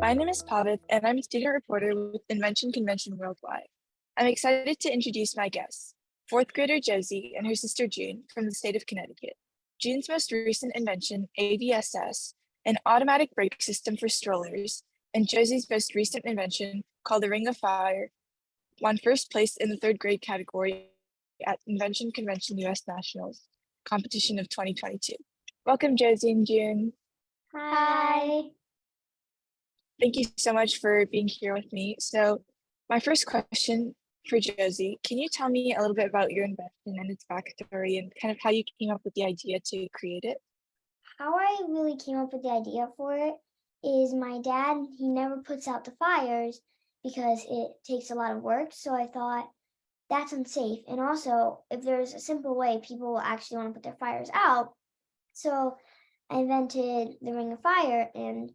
My name is Pavith, and I'm a student reporter with Invention Convention Worldwide. I'm excited to introduce my guests, fourth grader Josie and her sister June from the state of Connecticut. June's most recent invention, ABSS, an automatic brake system for strollers, and Josie's most recent invention, called the Ring of Fire, won first place in the third grade category at Invention Convention US Nationals competition of 2022. Welcome, Josie and June. Hi. Thank you so much for being here with me. So my first question for Josie, can you tell me a little bit about your invention and its backstory and kind of how you came up with the idea to create it? How I really came up with the idea for it is my dad, he never puts out the fires because it takes a lot of work. So I thought that's unsafe. And also, if there's a simple way people will actually want to put their fires out. So I invented the Ring of Fire, and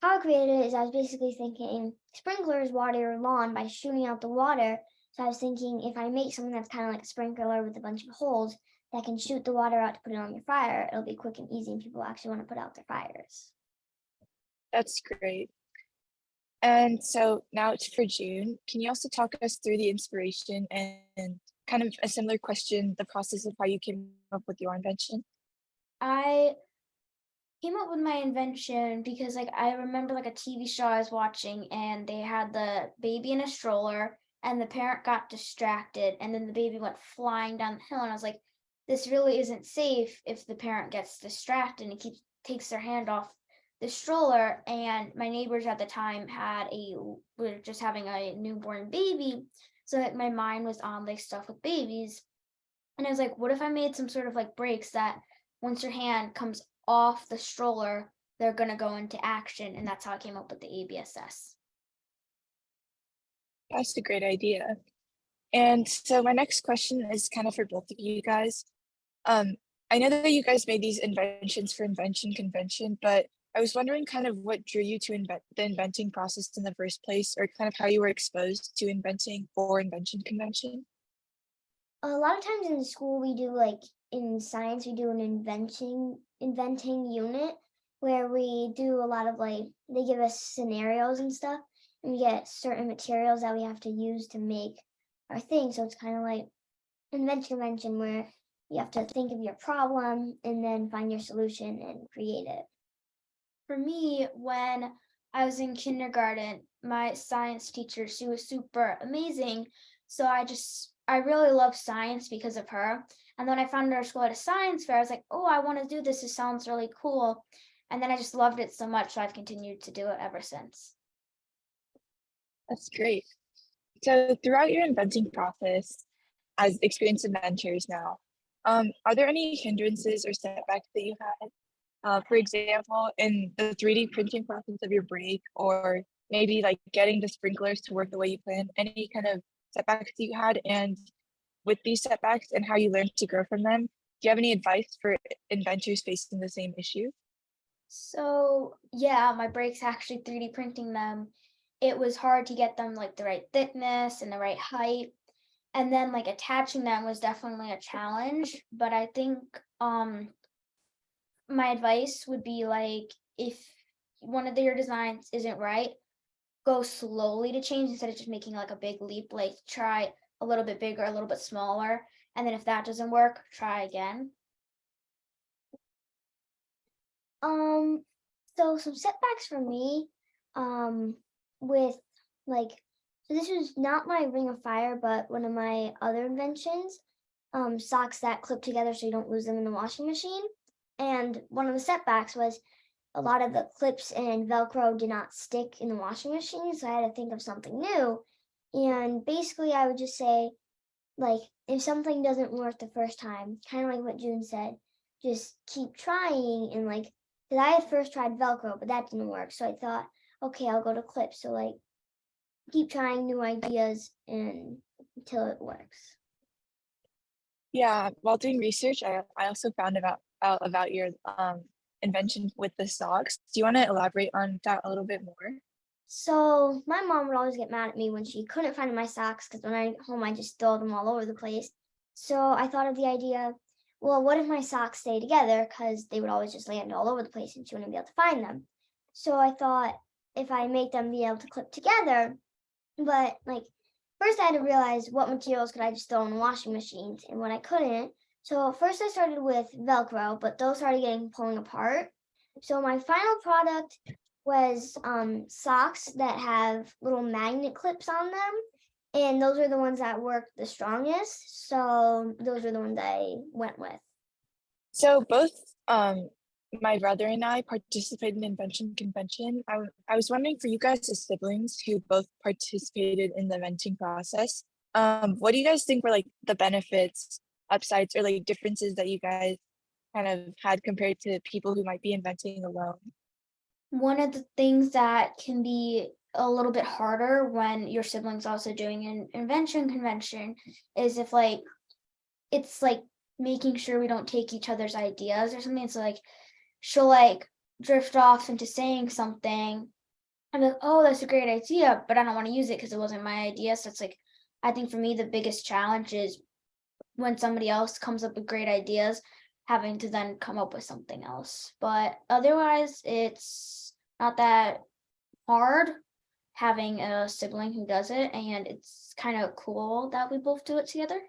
how I created it is I was basically thinking sprinklers water your lawn by shooting out the water. So I was thinking if I make something that's kind of like a sprinkler with a bunch of holes that can shoot the water out to put it on your fire, it'll be quick and easy and people actually want to put out their fires. That's great. And so now it's for June. Can you also talk us through the inspiration and kind of a similar question, the process of how you came up with your invention? I came up with my invention because I remember a TV show I was watching and they had the baby in a stroller and the parent got distracted and then the baby went flying down the hill and I was like, this really isn't safe if the parent gets distracted and takes their hand off the stroller. And my neighbors at the time were just having a newborn baby. So my mind was on stuff with babies. And I was like, what if I made some sort of brakes that once your hand comes off the stroller, they're going to go into action. And that's how I came up with the ABSS. That's a great idea. And so my next question is kind of for both of you guys. I know that you guys made these inventions for Invention Convention, but I was wondering kind of what drew you to the inventing process in the first place, or kind of how you were exposed to inventing for Invention Convention. A lot of times in school, we do in science, we do an inventing unit where we do a lot of they give us scenarios and stuff, and we get certain materials that we have to use to make our thing. So it's kind of like invention convention where you have to think of your problem and then find your solution and create it. For me, when I was in kindergarten, my science teacher, she was super amazing. So I really love science because of her. And then I found her school at a science fair. I was like, oh, I want to do this. This sounds really cool. And then I just loved it so much. So I've continued to do it ever since. That's great. So throughout your inventing process, as experienced inventors now, are there any hindrances or setbacks that you had? For example, in the 3D printing process of your brake, or maybe getting the sprinklers to work the way you planned, any kind of setbacks that you had? And with these setbacks and how you learned to grow from them, do you have any advice for inventors facing the same issue? So yeah, my brakes actually 3D printing them. It was hard to get them the right thickness and the right height. And then attaching them was definitely a challenge. But I think my advice would be if one of your designs isn't right, go slowly to change instead of just making a big leap. Try a little bit bigger, a little bit smaller, and then if that doesn't work, try again. So some setbacks for me, with so this was not my Ring of Fire, but one of my other inventions, socks that clip together so you don't lose them in the washing machine. And one of the setbacks was a lot of the clips and Velcro did not stick in the washing machine, so I had to think of something new. And basically, I would just say, if something doesn't work the first time, kind of like what June said, just keep trying. And because I had first tried Velcro, but that didn't work. So I thought, okay, I'll go to clips. So keep trying new ideas until it works. Yeah, while doing research, I also found out about your invention with the socks. Do you want to elaborate on that a little bit more? So my mom would always get mad at me when she couldn't find my socks because when I get home, I just throw them all over the place. So I thought of the idea, well, what if my socks stay together? Because they would always just land all over the place and she wouldn't be able to find them. So I thought if I make them be able to clip together. But like first I had to realize what materials could I just throw in washing machines and what I couldn't. So first I started with Velcro, but those started getting pulling apart. So my final product was socks that have little magnet clips on them. And those are the ones that work the strongest. So those are the ones I went with. So both my brother and I participated in Invention Convention. I was wondering, for you guys as siblings who both participated in the inventing process, what do you guys think were like the benefits, upsides, or like differences that you guys kind of had compared to people who might be inventing alone? One of the things that can be a little bit harder when your siblings also doing an invention convention is if like it's like making sure we don't take each other's ideas or something. It's like she'll like drift off into saying something. I'm like, oh, that's a great idea, but I don't want to use it because it wasn't my idea. So it's like, I think for me, the biggest challenge is when somebody else comes up with great ideas, having to then come up with something else. But otherwise, it's not that hard having a sibling who does it, and it's kind of cool that we both do it together.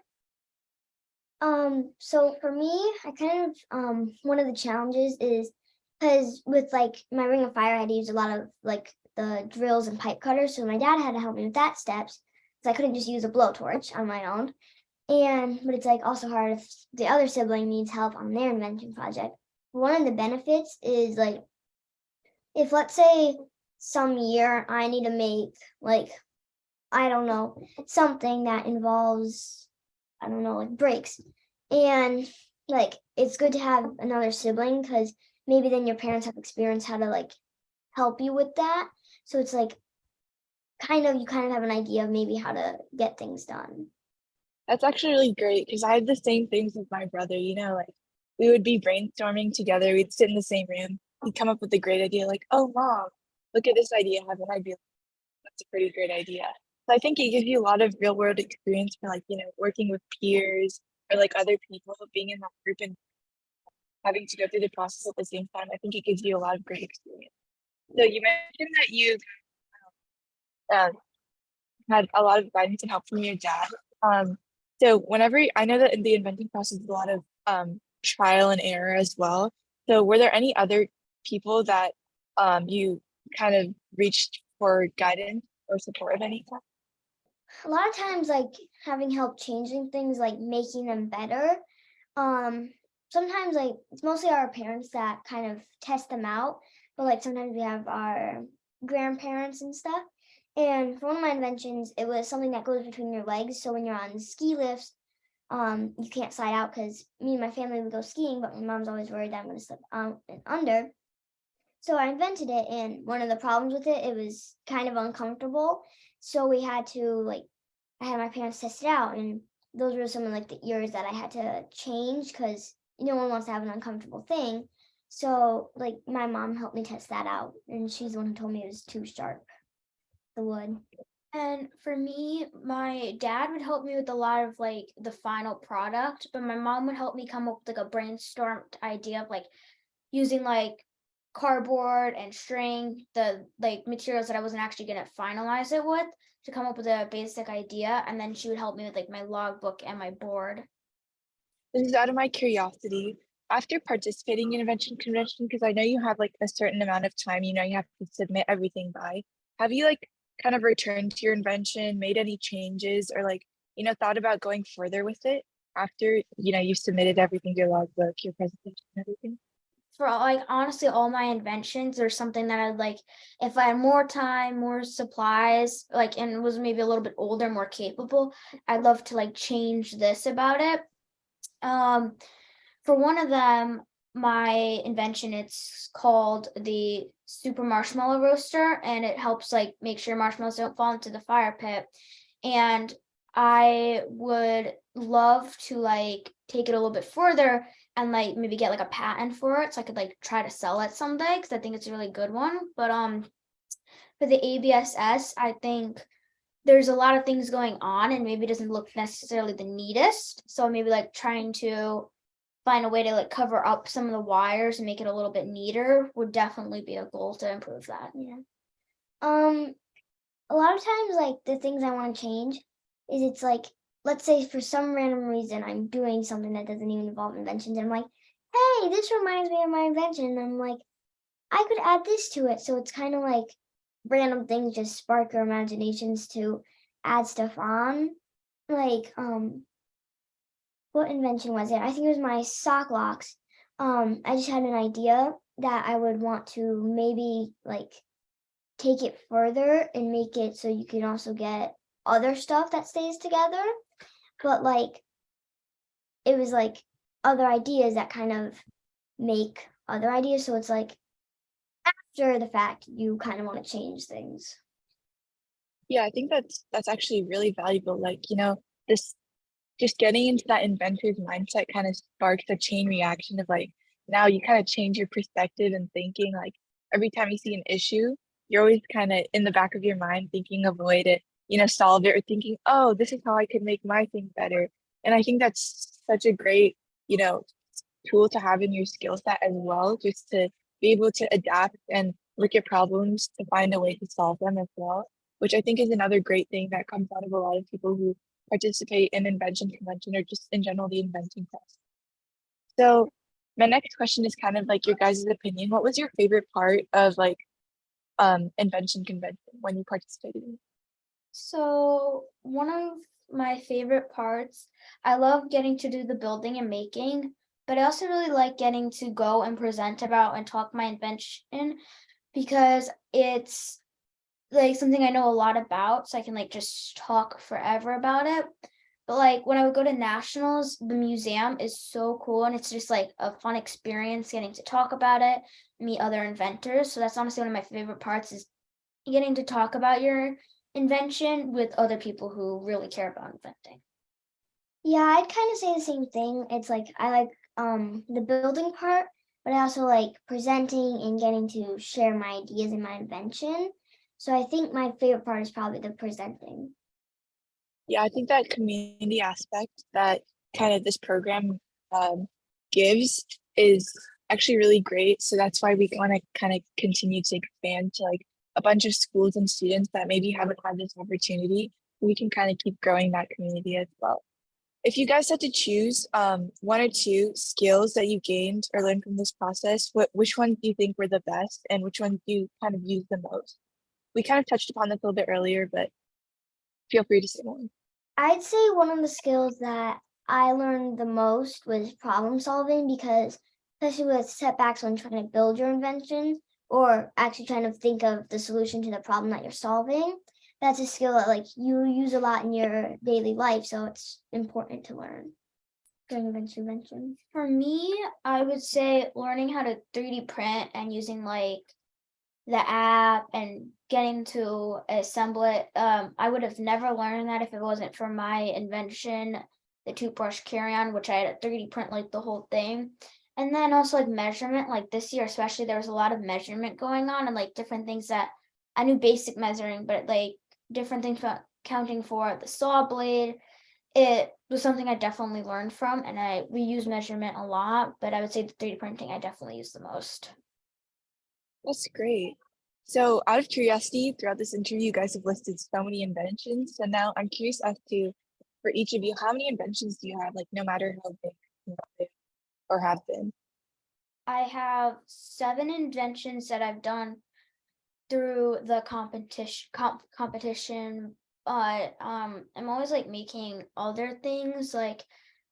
So for me, I kind of one of the challenges is because with like my Ring of Fire, I had to use a lot of like the drills and pipe cutters. So my dad had to help me with that steps because I couldn't just use a blowtorch on my own. But it's like also hard if the other sibling needs help on their invention project. One of the benefits is like if let's say some year I need to make like I don't know something that involves I don't know like brakes, and like it's good to have another sibling because maybe then your parents have experience how to like help you with that. So it's like you kind of have an idea of maybe how to get things done. That's actually really great because I had the same things with my brother, like we would be brainstorming together, we'd sit in the same room, he'd come up with a great idea, like, oh mom, look at this idea, haven't I be like, that's a pretty great idea. So I think it gives you a lot of real world experience for like, working with peers or like other people, being in that group and having to go through the process at the same time. I think it gives you a lot of great experience. So you mentioned that you um, had a lot of guidance and help from your dad. Um, so whenever I know that in the inventing process, is a lot of trial and error as well. So were there any other people that you kind of reached for guidance or support of any kind? A lot of times like having help changing things like making them better. um Sometimes like it's mostly our parents that kind of test them out, but like sometimes we have our grandparents and stuff. And for one of my inventions, it was something that goes between your legs, so when you're on ski lifts, you can't slide out because me and my family would go skiing, but my mom's always worried that I'm going to slip out and under. So I invented it, and one of the problems with it, it was kind of uncomfortable. So we had to like, I had my parents test it out, and those were some of like the ears that I had to change because no one wants to have an uncomfortable thing. So like my mom helped me test that out, and she's the one who told me it was too sharp, the wood. And for me, my dad would help me with a lot of like the final product, but my mom would help me come up with like a brainstormed idea of like using like cardboard and string, the like materials that I wasn't actually gonna finalize it with to come up with a basic idea. And then she would help me with like my logbook and my board. This is out of my curiosity. After participating in Invention Convention, because I know you have like a certain amount of time, you have to submit everything by. Have you like kind of returned to your invention, made any changes, or like, thought about going further with it after, you submitted everything, your logbook, your presentation, and everything? For like honestly, all my inventions are something that I'd like if I had more time, more supplies, like and was maybe a little bit older, more capable, I'd love to like change this about it. Um, for one of them, my invention, it's called the super marshmallow roaster, and it helps like make sure marshmallows don't fall into the fire pit. And I would love to like take it a little bit further and like maybe get like a patent for it so I could like try to sell it someday because I think it's a really good one. But for the ABSS, I think there's a lot of things going on and maybe it doesn't look necessarily the neatest. So maybe like trying to find a way to like cover up some of the wires and make it a little bit neater would definitely be a goal to improve that. Yeah. Um, a lot of times, like the things I want to change is it's like, let's say for some random reason I'm doing something that doesn't even involve inventions, and I'm like, hey, this reminds me of my invention. And I'm like, I could add this to it. So it's kind of like random things just spark your imaginations to add stuff on. Like, what invention was it? I think it was my sock locks. I just had an idea that I would want to maybe like take it further and make it so you can also get other stuff that stays together. But like it was like other ideas that kind of make other ideas. So it's like after the fact, you kind of want to change things. Yeah, I think that's actually really valuable. Like, this just getting into that inventor's mindset kind of sparks a chain reaction of like now you kind of change your perspective and thinking like every time you see an issue, you're always kind of in the back of your mind thinking of a way to, solve it or thinking, oh, this is how I could make my thing better. And I think that's such a great, you know, tool to have in your skill set as well, just to be able to adapt and look at problems to find a way to solve them as well, which I think is another great thing that comes out of a lot of people who participate in invention convention or just in general the inventing test. So my next question is kind of like your guys' opinion. What was your favorite part of like invention convention when you participated in it? So one of my favorite parts, I love getting to do the building and making, but I also really like getting to go and present about and talk my invention because it's like something I know a lot about, so I can like just talk forever about it. But like when I would go to nationals, the museum is so cool and it's just like a fun experience getting to talk about it, meet other inventors. So that's honestly one of my favorite parts is getting to talk about your invention with other people who really care about inventing. Yeah, I'd kind of say the same thing. It's like I like the building part, but I also like presenting and getting to share my ideas and my invention. So I think my favorite part is probably the presenting. Yeah, I think that community aspect that kind of this program um, gives is actually really great. So that's why we want to kind of continue to expand to like a bunch of schools and students that maybe haven't had this opportunity. We can kind of keep growing that community as well. If you guys had to choose one or two skills that you gained or learned from this process, which ones do you think were the best and which ones do you kind of use the most? We kind of touched upon this a little bit earlier, but feel free to say more. I'd say one of the skills that I learned the most was problem solving because especially with setbacks when trying to build your invention or actually trying to think of the solution to the problem that you're solving, that's a skill that like you use a lot in your daily life, so it's important to learn during invention. For me, I would say learning how to 3D print and using like the app and getting to assemble it. I would have never learned that if it wasn't for my invention, the toothbrush carry-on, which I had to 3D print like the whole thing. And then also like measurement, like this year especially, there was a lot of measurement going on and like different things that I knew basic measuring, but like different things about counting for the saw blade. It was something I definitely learned from, and we use measurement a lot, but I would say the 3D printing I definitely use the most. That's great. So, out of curiosity, throughout this interview, you guys have listed so many inventions. So now I'm curious as to, for each of you, how many inventions do you have? Like, no matter how big they or have been. I have 7 inventions that I've done through the competition, but I'm always like making other things. Like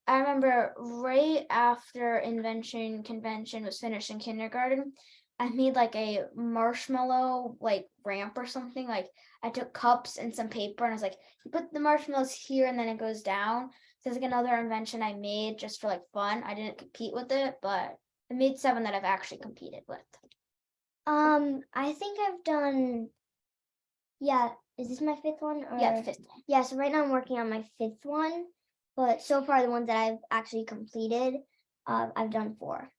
I remember right after invention convention was finished in kindergarten, I made like a marshmallow like ramp or something. Like I took cups and some paper and I was like, you put the marshmallows here and then it goes down. So it's like another invention I made just for like fun. I didn't compete with it, but I made 7 that I've actually competed with. I think I've done, yeah, is this my fifth one Yeah, or? the 5th one. Yeah, so right now I'm working on my fifth one, but so far the ones that I've actually completed, I've done 4.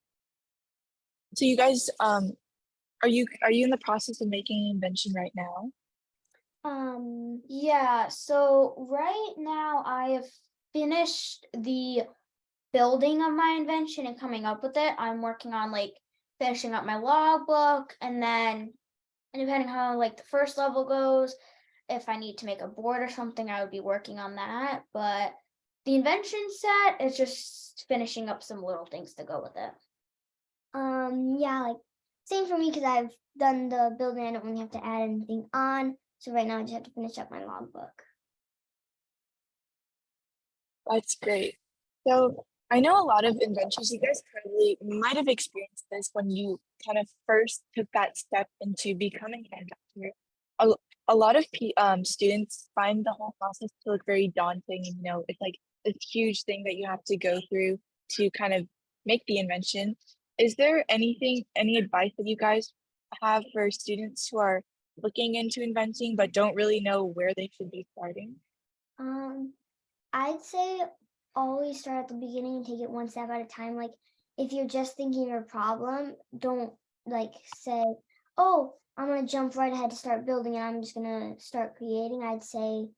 So, you guys, are you in the process of making an invention right now? Yeah, so right now I have finished the building of my invention and coming up with it. I'm working on like finishing up my logbook and then And depending how like the first level goes, if I need to make a board or something, I would be working on that. But the invention set is just finishing up some little things to go with it. Yeah, like same for me because I've done the building. I don't really have to add anything on. So right now I just have to finish up my logbook. That's great. So I know a lot of inventors, you guys probably might have experienced this when you kind of first took that step into becoming an inventor. A, a lot of students find the whole process to look very daunting. And, it's like this huge thing that you have to go through to kind of make the invention. Is there any advice that you guys have for students who are looking into inventing but don't really know where they should be starting? Um, I'd say always start at the beginning and take it one step at a time. Like if you're just thinking of a problem, don't like say, "Oh, I'm gonna jump right ahead to start building and I'm just gonna start creating." I'd say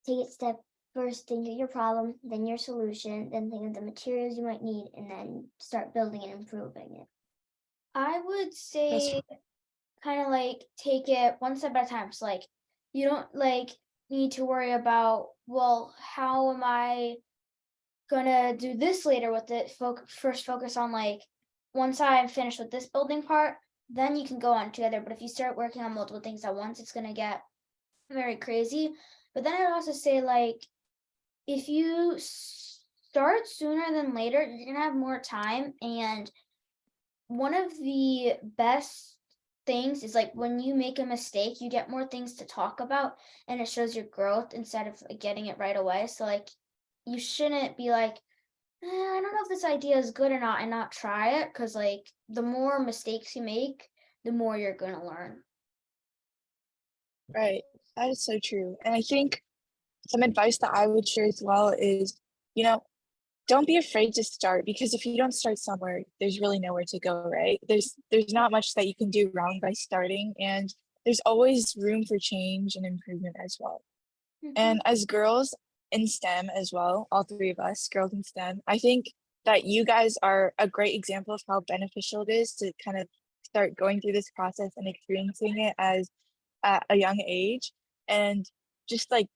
take it step first, think of your problem, then your solution, then think of the materials you might need, and then start building and improving it. I would That's say kind of like take it one step at a time. So like you don't like need to worry about, well, how am I gonna do this later with it? First focus on like once I'm finished with this building part, then you can go on to other. But if you start working on multiple things at once, it's gonna get very crazy. But then I'd also say like if you start sooner than later, you're gonna have more time. And one of the best things is like when you make a mistake, you get more things to talk about and it shows your growth instead of like, getting it right away. So like you shouldn't be like, I don't know if this idea is good or not and not try it because like the more mistakes you make, the more you're gonna learn. right. That is so true. And I think some advice that I would share as well is, you know, don't be afraid to start because if you don't start somewhere, there's really nowhere to go, right? There's not much that you can do wrong by starting, and there's always room for change and improvement as well. Mhm. And as girls in STEM as well, all three of us, girls in STEM, I think that you guys are a great example of how beneficial it is to kind of start going through this process and experiencing it as at a young age and just like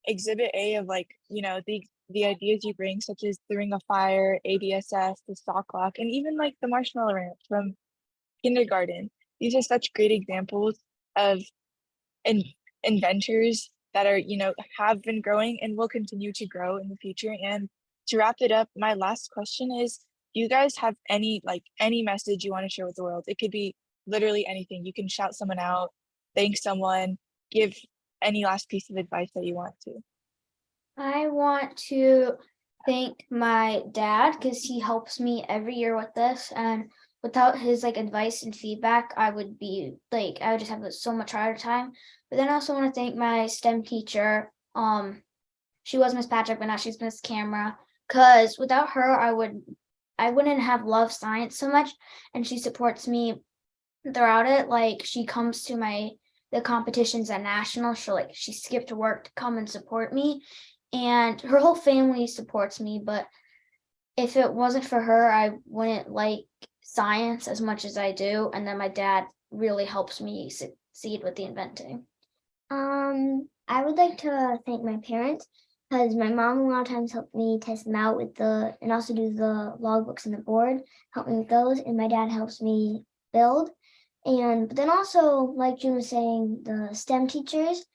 exhibit A of like, the ideas you bring, such as the Ring of Fire, ABSS, the stock clock, and even like the marshmallow ramp from kindergarten. These are such great examples of in inventors that are, have been growing and will continue to grow in the future. And to wrap it up, my last question is, do you guys have any message you want to share with the world? It could be literally anything. You can shout someone out, thank someone, give any last piece of advice that you want to. I want to thank my dad because he helps me every year with this. And without his like advice and feedback, I would be like, I would just have a so much harder time. But then I also want to thank my STEM teacher. She was Miss Patrick, but now she's Miss Camera. Cause without her, I wouldn't have loved science so much. And she supports me throughout it. Like she comes to the competitions at national. She skipped work to come and support me. And her whole family supports me, but if it wasn't for her, I wouldn't like science as much as I do. And then my dad really helps me succeed with the inventing. I would like to thank my parents because my mom a lot of times helped me test them out with and also do the logbooks and the board, help me with those, and my dad helps me build. And but then also, like June was saying, the STEM teachers,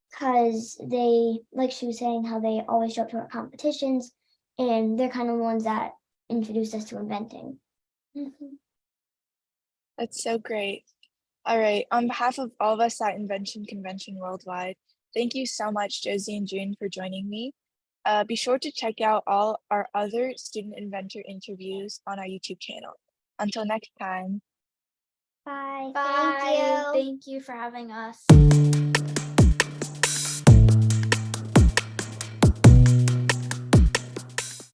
because they, like she was saying, how they always show up to our competitions, and they're kind of the ones that introduced us to inventing. Mhm. That's so great. All right. On behalf of all of us at Invention Convention Worldwide, thank you so much, Josie and June, for joining me. Be sure to check out all our other student inventor interviews on our YouTube channel. Until next time. Bye. Bye. Thank you. Thank you for having us.